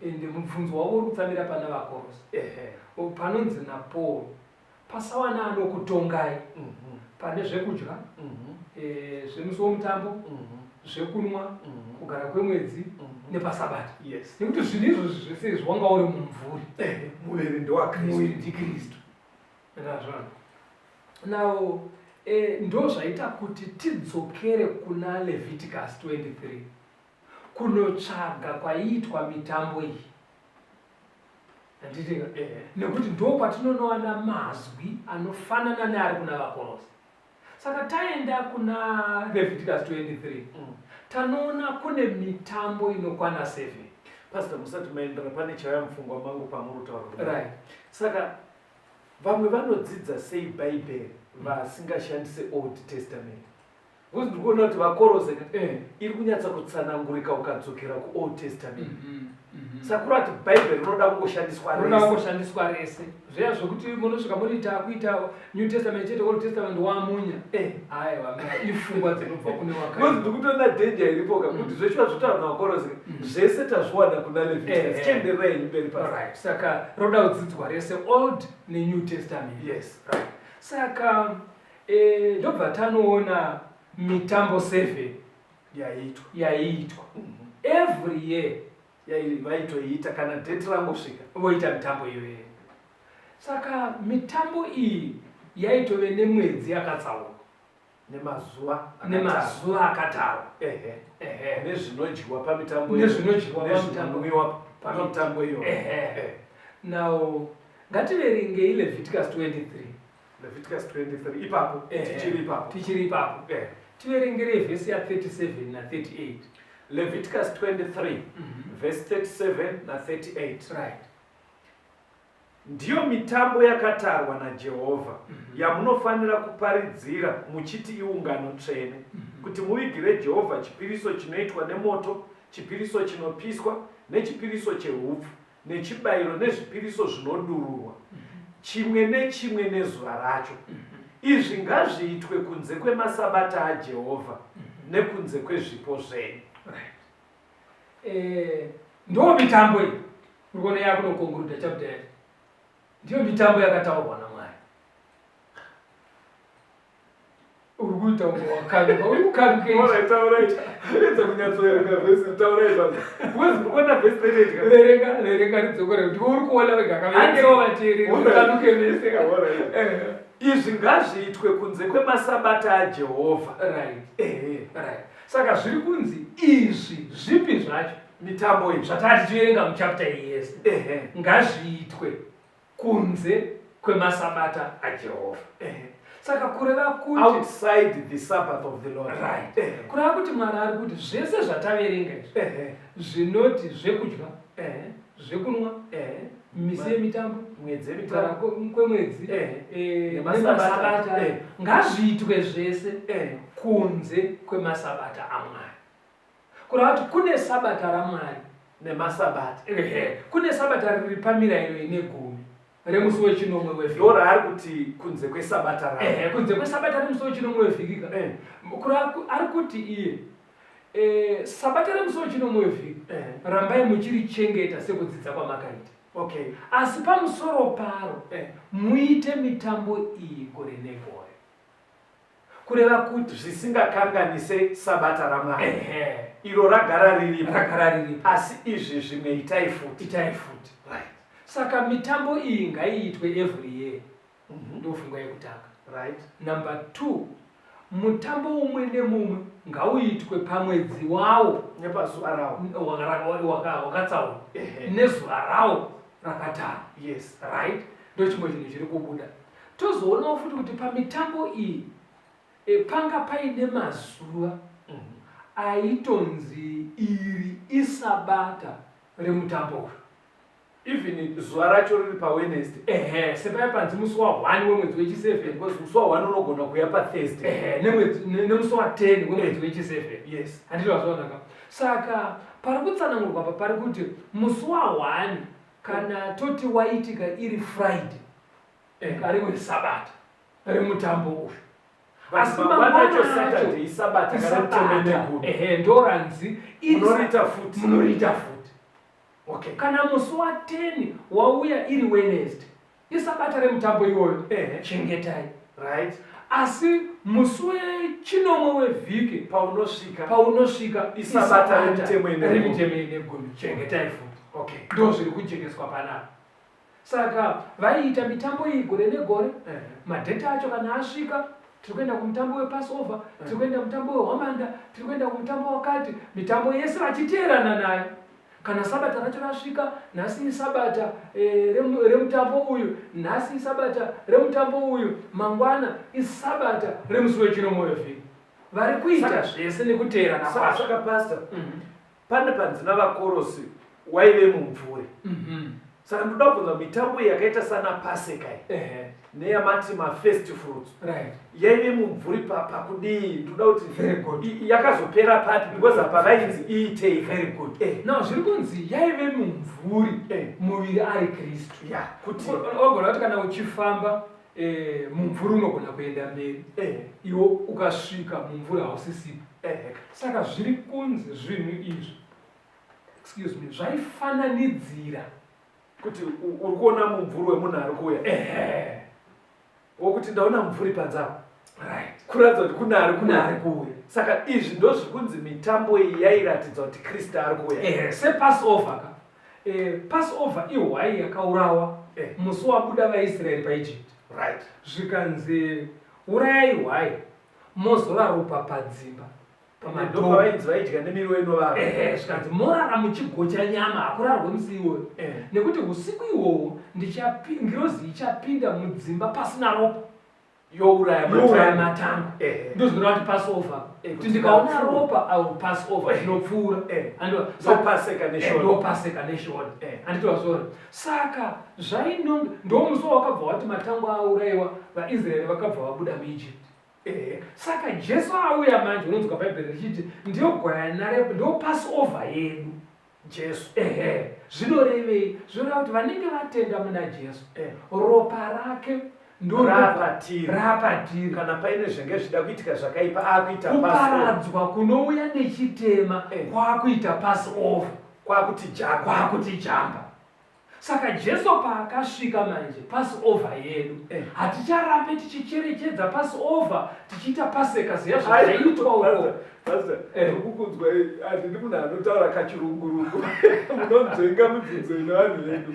ende mubvunzo wavo uri kutsamira pana vaKorosi panonzi naPaul pasawana anokutongai pane zvekudya zvemusi womutambo zvekunwa kugara kwemwedzi nepasabata nekuti zvinhu izvozvi zvese zvawanga uri mumvuri Muviri ndowakristu. muviri ndikristu nazvona now ndo zvaita kuti tidzokere kuna Leviticus 23 kunotsvaga kwaiitwa mitambo iyi anditi nekuti ndo kwatinonowana mazwi anofanana neari kuna vaKorosi. Saka taenda kuna Leviticus 23 tanoona kune mitambo inokwana 7. Pastor musati maendera pane chaya mufungwa mangu pamurutaura Right. Saka vamwe vanodzidza sei Bible vasingashandise Old Testament. Because ndikuona kuti vakorosi iri kunyatsa kutsanangurika ukadzokera kuOld Testament. Sakura kuti Bible rinoda kungoshandiswa rese. Zveya zvokuti munosvika muri kuita New Testament chete Old Testament wamunya. Aiwa, ifungwa dzinobva kune wakati. Because ndikutoona danger iripo kuti zveshuwa zvotaura navakorosi zvese tazviwana kuna Leviticus. Chenderera henyu mberi pasi. Right. Saka roda kudzidzwa rese Old neNew Testament. Yes. Right. Saka ndobva tanoona mitambo 7 yaitwa every year vaitoiita kana date rangosvika voita mitambo iyoyo. Saka mitambo iyi yaitove nemwedzi yakatsaurwa nemazuva akatarwa nezvinodyiwa pamitambo nezvinodyiwa pamitambo iyo. Now ngativerenge Leviticus 23. Leviticus 23 ipapo tichiri ipapo tiverengere vhesi ya 37 na 38. Leviticus 23 verse 37 na 38. Right. Ndiyo mitambo yakatarwa naJehovha yamunofanira kuparidzira muchiti iungano tsvene kuti muvigire Jehovha chipiriso chinoitwa nemoto, chipiriso chinopiswa nechipiriso chehupfu nechibayiro nezvipiriso zvinodururwa chimwe nechimwe nezuva racho. Izvi ngazviitwe kunze kwemasabata aJehovha nekunze kwezvipo zvenyu. Ndo mitambo iyi urikuona yakunokonguruta chapter. Ndiyo mitambo yakataurwa naMwari. Urikuita wakanga urikukaruke. Alright. Let's kunyatsoerenga verse taura ibaba. Because ndikuona verse 38. Verenga ridzokore kuti urikuona vega kaverengero vatiri urikaruke vese. Izvi ngazviitwe kunze kwemasabata aJehovha. Right. Saka zviri kunzi izvi zvipi zvacho mitambo iyi zvatati tiverenga muchapter iyi yese ngazviitwe kunze kwemasabata aJehovha. Saka kureva kuti outside the sabbath of the Lord. Right. Kureva kuti Mwari ari kuti zvese zvataverenga izvi zvinoti zvekudya, zvekunwa, misi yemitambo, kwemwedzi, nemasabata ngazviitwe zvese kunze kwemasabata aMwari. Kureva kuti kune sabata raMwari nemasabata. Kune sabata riri pamirayiro ine 10 remusi wechinomwe wevhiki. Ndora ari kuti kunze kwesabata ravo. Kunze kwesabata remusi wechinomwe wevhiki. Ari kuti iye sabata remusi wechinomwe wevhiki rambai muchirichengeta sekudzidza kwamakaita. Okay. Asi pamusoro paro muite mitambo iyi gore negore. Kureva kuti zvisingakanganise sabata raMwari. Iro ragara riripo. Asi izvi zvimwe itai futi. Right. Saka mitambo iyi ngaiitwe every year. Ndofunga yekutanga. Right. Number 2, mutambo umwe nemumwe ngauitwe pamwedzi wawo nepazuva rawo wakatsaurwa nezuva rawo rakatarwa. Yes. Right. Ndochimwe chinhu chiri kubuda. Tozoonawo futi kuti pamitambo iyi panga paine mazuva aitonzi iri isabata remutambo uyu. Even zuva racho riri paWednesday. Sepai panzi musi wa1 wemwedzi wechi7 because musi wa1 unogona kuuya paThursday. Nemusi wa10 wemwedzi wechi7. Yes. Handiti wazvaonaka. Saka pari kutsanangurwa apa pari kuti musi wa1 kana toti waitika iri Friday ari wesabata remutambo uyu. Asi mangwana acho Saturday isabata kana ndoranzi munorita futi. Okay. Kana musi wa10 wauya iri Wednesday isabata remutambo iwoyo chengetai. Right. Asi musi wechinomwe wevhiki paunosvika isabata remitemo inegumi chengetai futi. Okay. Ndo zviri kuchengeswa panapa. Saka vaiita mitambo iyi gore negore. Madheta acho kana asvika tiri kuenda kumutambo wePassover, tiri kuenda kumutambo wehwamanda, tiri kuenda kumutambo wakati, mitambo yese vachiteerana nayo. Kana sabata racho rasvika, nhasi sabata remutambo uyu, nhasi sabata remutambo uyu, mangwana isabata remusi wechinomwe wevhiki. Vari kuita zvese nekuteerana kwazvo. Saka pastor, pane panzina vakorosi waive mumvuri. saka ndoda kubvunza mitambo yakaita sana paseka neyamati mafirst fruits yaive mumvuri pakudii ndoda kuti yakazopera papi because apa vainzi iitei. Very good. Now zviri kunzi yaive mumvuri muviri ari Kristu. Kuti ogona kuti kana uchifamba mumvuri unogona kuenda mberi iwo ukasvika mumvuri hausisipo. Saka zviri kunzi zvinhu izvi, excuse me, zvaifananidzira kuti uri kuona mumvuri wemunhu ari kuuya wokuti ndaona mumvuri panzako kuratidza kuti kune ari kuuya. Saka izvi ndo zvikunzi mitambo iyi yairatidza kuti Kristu ari kuuya. sepassover passover ihwai yakaurawa musi wabuda vaIsraeri paEgypt. Zvikanzi urayai hwai mozora ropa padzimba pamavainzi vaidya nemiriwo inovava. Zvikanzi morara muchigocha nyama hakurarwe musi iwoyo nekuti usiku ihwohwo ngirozi ichapinda mudzimba pasina ropa youraya matango. Ndo zvinoreva kuti passover kuti ndikaona ropa au passover zvinopfuura ndopaseka neshona anditozora. Saka zvainonge ndomusi wakabva wati matango aurayiwa vaIsraeri vakabva vabuda muEgypt. Saka Jesu auya manje unonzwa bhaibheri richiti ndiyo gwayana redu, ndo passover yedu Jesu. Zvinorevei? Zvinoreva kuti vanenge vatenda muna Jesu ropa rake rapatiri kana paine zvenge zvida kuitika zvakaipa akuita kuparadzwa kunouya nechitema kwakuita passover, kwakuti jamba. Saka Jesu paakasvika manje passover yedu haticharambe tichicherechedza passover tichiita paseka ziya zvaiitwa uko. kukunzwa handini munhu anotaura kachirungurungu munonzvenga mibvunzo ino vanhu vedu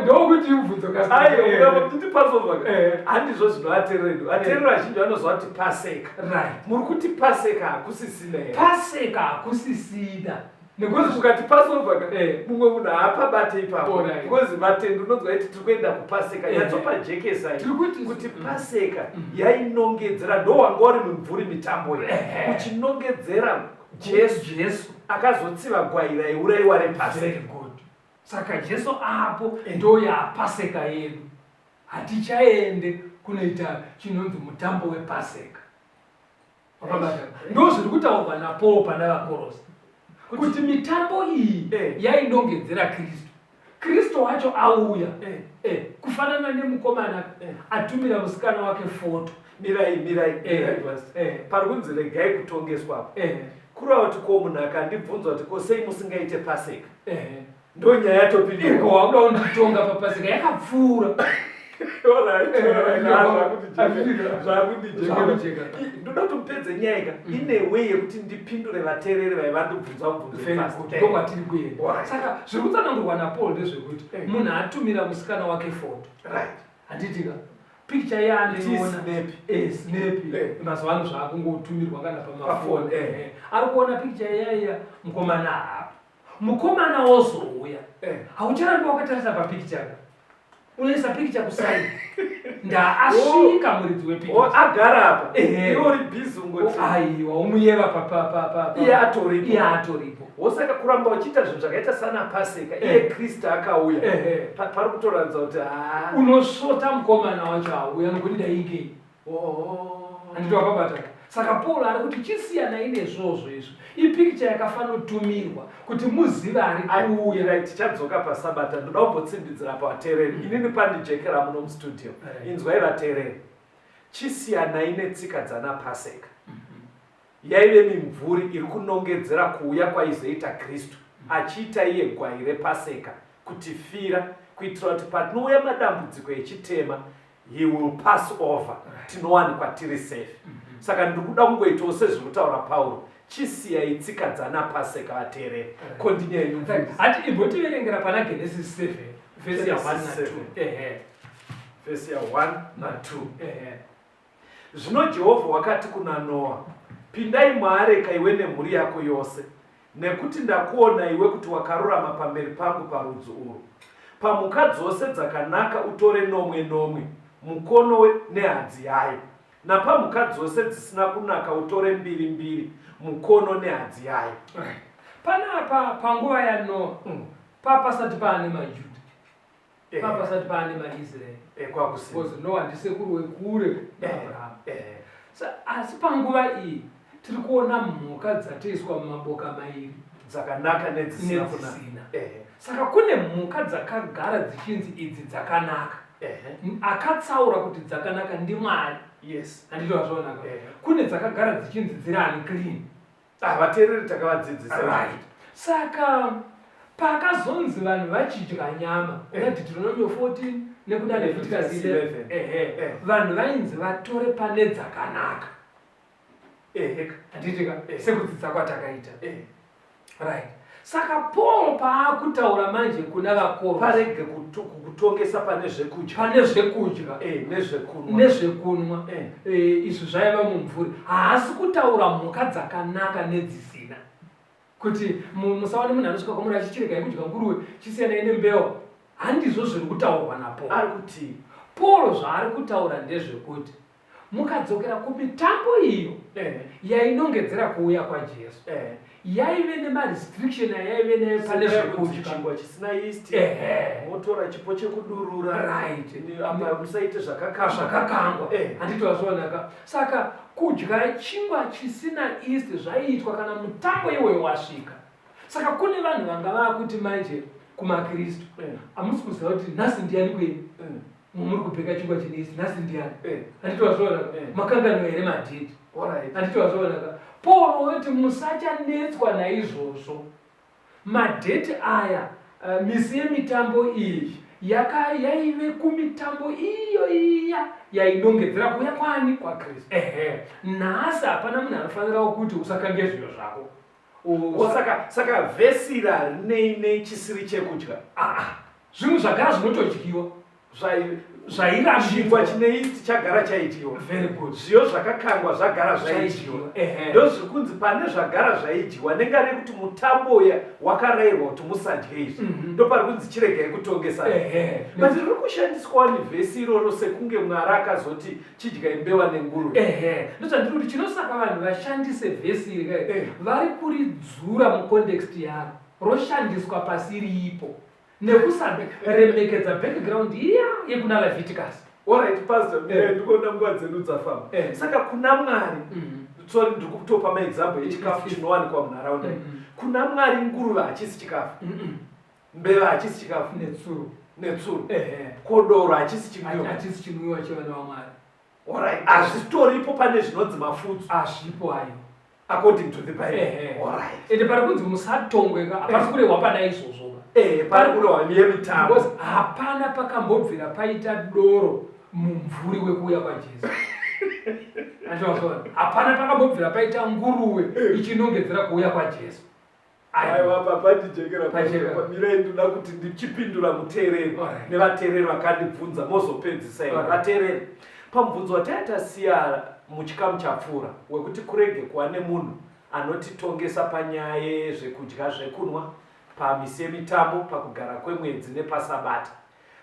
ndokuti mubvunzo kuti passover handizvo zvinoatereredu. Aterero azhinji vanoziva kuti paseka muri kuti paseka hakusisina here. Paseka hakusisina nekuti ukati passover mumwe munhu haapabate ipapo because matendo unonzwa kuti tiri kuenda kupaseka yatsopajekesai kuti paseka yainongedzera ndo wanga uri mumvuri mitambo uchinongedzera Jesu akazotsiva gwai raiurayiwa repaseka. Saka Jesu apo ndo yapaseka yedu, hatichaende kunoita chinonzi mutambo wepaseka. Ndo zviri kutaurwa naPaul pana vaKorosi kuti mitambo iyi yainongedzera Kristu wacho auya kufanana nemukomana atumira musikana wake foto. Mirai pari kunzi regai kutongeswa kurava kuti ko munhu akandibvunza kuti ko sei musingaite paseka ndo nyaya yatopindika wakuda kunditonga papaseka yakapfuura. ndoda kuti mupedze nyaya ine way yekuti ndipindure vateereri vaivandibvunza mubvunzokwatiri kuenda. Saka zviri kutsanangurwa naPaul ndezvekuti munhu atumira musikana wake foto handitika picture yaanoiona snapi mazuva ano zvaakungotumirwa kana pamafoni ari kuona picture yaiya mukomana hapa mukomana wozouya haucharambi wakatarisa papicture unoisa picture kusai ndaasvika muridzi wepicture agara apa iwo uri busy ungoti aiwa umuyeva iye atoripo. Wosaka kuramba uchiita zvinhu zvakaita sana paseka iye Kristu akauya pari kutoratidza kuti unosvota mukomana wacho auya nokuti daikei handiti wakabata. Saka Paul ari kuti chisiyana inezvozvo izvo ipicture yakafanotumirwa kuti muzive ari kuuya. Tichadzoka pasabata ndoda kumbotsimbidzira pavateereri inini pandijekera muno mustudio inzwai vateereri. Chisiyanai netsika dzana paseka yaive mimvuri iri kunongedzera kuuya kwaizoita Kristu achiita iye gwai repaseka kutifira kuitira kuti patinouya madambudziko echitema he will pass over tinowanikwa tiri safe. Saka ndiri kuda kungoitawo sezviri kutaura Pauro chisiyai tsika dzana paseka vateereri. Continue hati imbotiverengera pana Genesis 7 verse ya 1 na 2 verse ya 1 na 2. Zvino Jehovha wakati kuna Noa, pindai muareka iwe nemhuri yako yose, nekuti ndakuona iwe kuti wakarurama pamberi pangu parudzi urwu. Pamhuka dzose dzakanaka utore nomwe, mukono nehadzi yayo, napamhuka dzose dzisina kunaka utore mbiri, mukono nehadzi yayo. Panapa panguva ya Noa papa sati paane maJudha papa sati paane maIsrael because Noah ndisekuru wekure Abraham asi panguva iyi tiri kuona mhuka dzatoiswa mumaboka mairi dzakanaka nedzisina. Saka kune mhuka dzakagara dzichinzi idzi dzakanaka akatsaura kuti dzakanaka ndiMwari. Yes. Handito wazvaonaka. Kune dzakagara dzichinzi dziri unclean. Vateereri takavadzidzisa. Right. Saka pakazonzi vanhu vachidya nyama kuna Deuteronomy 14 nekuda Leviticus 11 vanhu vainzi vatore pane dzakanaka. Handitika sekudzidza kwatakaita. Right. Saka Paul paakutaura manje kuna vaKorasi parege kutongesa pane zvekudya nezvekunwa izvi zvaiva mumvuri. Haasi kutaura mhuka dzakanaka nedzisina kuti musaone munhu anosvika kwamuri achichiregai kudya nguruwe chisiyanai nembeva. Handizvo zviri kutaurwa naPaul. Ari kuti Paul zvaari kutaura ndezvekuti mukadzokera kumitambo iyo yainongedzera kuuya kwaJesu yaive nemarestriction ayaive nayo pane zvekudya chingwa chisina yeast motora chipo chekudurura apa musaite zvakakangwa. Handiti wazvaonaka. Saka kudya chingwa chisina yeast zvaiitwa kana mutambo iwoyo wasvika. Saka kune vanhu vanga vakuti manje kumaKristu hamusi kuziva kuti nhasi ndiani kwenyu muri kupeka chingwa chine yeast nhasi ndiani. Handiti wazvaonaka. Makangano here madheti. Handiti wazvaonaka. Paul wati musachanetswa naizvozvo. Madheti aya misi yemitambo iyi yaive kumitambo iyo iya yainongedzera kuuya kwani kwaKristu. Nhasi hapana munhu anofanira kuti usakange zviro zvako. Saka vhesi rine chisiri chekudya zvinhu zvagara zvinotodyiwa chingwa chine yeast chagara chaidyiwa. Very good. Zviyo zvakakangwa zvagara zvaidyiwa. Ndo zvikunzi pane zvagara zvaidyiwa nenga rekuti mutambo uya wakarayirwa kuti musadye izvi. Ndo pari kunzi chiregai kutongesa. But riri kushandiswa nevhesi iroro sekunge Mwari akazoti chidyai mbeva nenguruve. Ndozvandiri kuti chinosaka vanhu vashandise vhesi iri vari kuridzura mucontext yaro roshandiswa pasi riipo nekusaremekedza background iya yekuna Leviticus. Alright pastor, ndikuona nguva dzedu dzafamba. Saka kuna Mwari sorry ndiri kutopa maexample echikafu chinowanikwa munharaunda. Kuna Mwari nguruve hachisi chikafu, mbeva hachisi chikafu, netsuro kodoro hachisi chinwiwa chevana vaMwari. Alright, hazvitoripo pane zvinonzi mafudzi. Hazvipo ayo according to the Bible. Alright. Ende pari kunzi musatongweka hapasi kurehwa pana izvozvo. Pari kurehwa nemitambo. Hapana pakambobvira paita doro mumvuri wekuuya kwaJesu. Hapana pakambobvira paita nguruwe ichinongedzera kuuya kwaJesu. Aiwa papa ndijekera pamira ndoda kuti ndichipindura muteereri nevateereri vakandibvunza mozopedzisa ino. Vateereri, pamubvunzo wataitasiya muchikamu chapfuura wekuti kurege kuva nemunhu anotitongesa panyaya yezvekudya zvekunwa pamisi yemitambo, pakugara kwemwedzi nepasabata.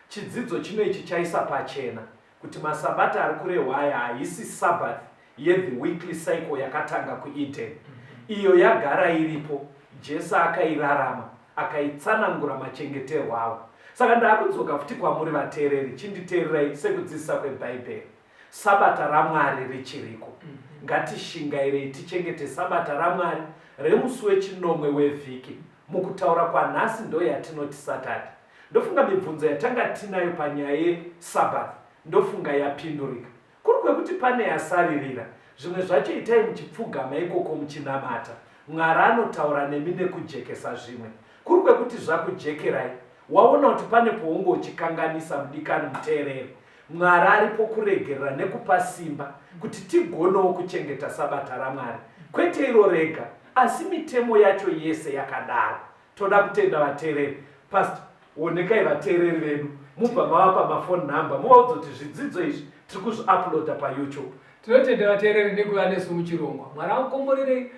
Chidzidzo chino ichi chaisa pachena kuti masabata ari kurehwa aya haisi sabbath yethe weekly cycle yakatanga kuEden. Iyo yagara iripo, Jesu akairarama, akaitsanangura machengeterwo avo. Saka ndakudzoka futi kwamuri vateereri, chinditeererai sekudzidzisa kweBhaibheri. Sabata raMwari richiriko. Ngatishingairei tichengete sabata raMwari remusi wechinomwe wevhiki. Mukutaura kwanhasi ndo yatinoti Saturday. Ndofunga mibvunzo yatanga tinayo panyaya yeSabbath ndofunga yapindurika. Kuri kwekuti pane yasaririra, zvimwe zvacho itai muchipfugama ikoko muchinamata. Mwari anotaura nemi nekujekesa zvimwe. Kuri kwekuti zvakujekerai, waona kuti pane poungo uchikanganisa mudikani muteereri. Mwari aripo kuregerera nekupa simba kuti tigonewo kuchengeta sabata raMwari. Kwete iro rega, asi mitemo yacho yese yakadaro. Toda kutenda vateereri. Pastor, onekai vateereri vedu, mubva mavapa mafoni namba, muvaudza kuti zvidzidzo izvi tiri kuzviuploada paYouTube. Tinotenda vateereri nekuva nesu muchirongwa. Mwari akomborerei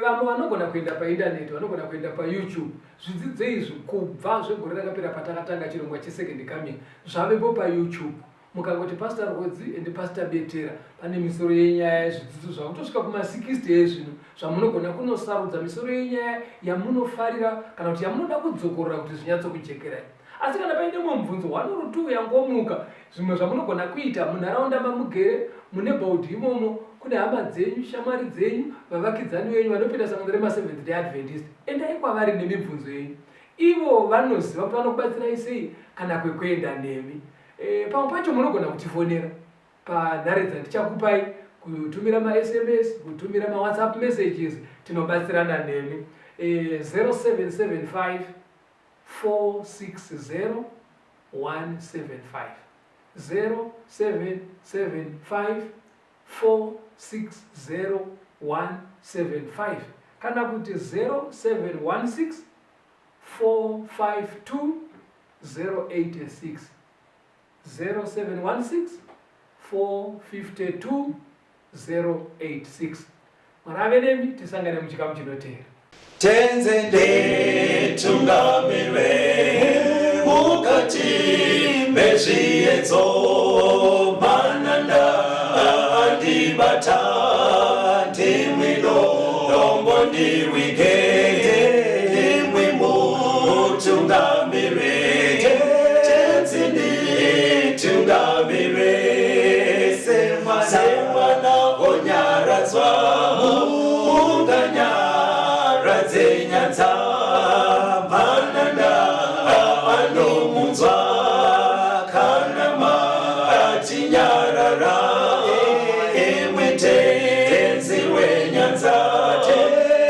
vamwe vanogona kuenda paindaneti, vanogona kuenda paYouTube. Zvidzidzo izvi kubva zvegore rakapera patakatanga chirongwa chesecond coming zvavepo paYouTube. mukangoti pastor RWODZI and pastor BETERA pane misoro yenyaya yezvidzidzo zvakutosvika kuma-60 ezvino zvamunogona kunosarudza misoro yenyaya yamunofarira kana kuti yamunoda kudzokorora kuti zvinyatsokujekerai. Asi kana paine mumwe mubvunzo 1 or 2 yangomuka, zvimwe zvamunogona kuita munharaunda mamugere mune baudhi imomo, kune hama dzenyu, shamwari dzenyu, vavakidzani venyu vanopinda sangano rema-Seventh Day Adventist, endai kwavari nemibvunzo yenyu. Ivo vanoziva kuti vanokubatsirai sei kana kwekuenda nemi. Pamwe pacho munogona kutifonera panhare dzandichakupai, kutumira ma-SMS, kutumira ma-WhatsApp messages, tinobatsirana nemi. 0775 460 175 0775 460 175 kana kuti 0716 452 086 0716 452 086. Mwarave nemi, tisangane muchikamu chinotevera. Tenze ndetungamirwe mukati mezviedzo mananda andibata ndimwino dombo ndiwike ndimwi mutungamirwe tenze ndetungamirwe semwana onyaradzwa unganyaradzenya mananda anomunzwa kana matinyarara emwe tenzi wenyanza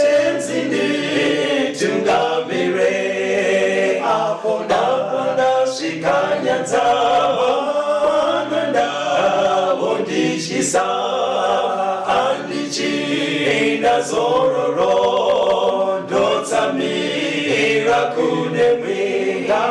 tenzi nditungamire apo ndasvika nyanza mananda vondishisa andichienda zororo ndotsamira kune mwenga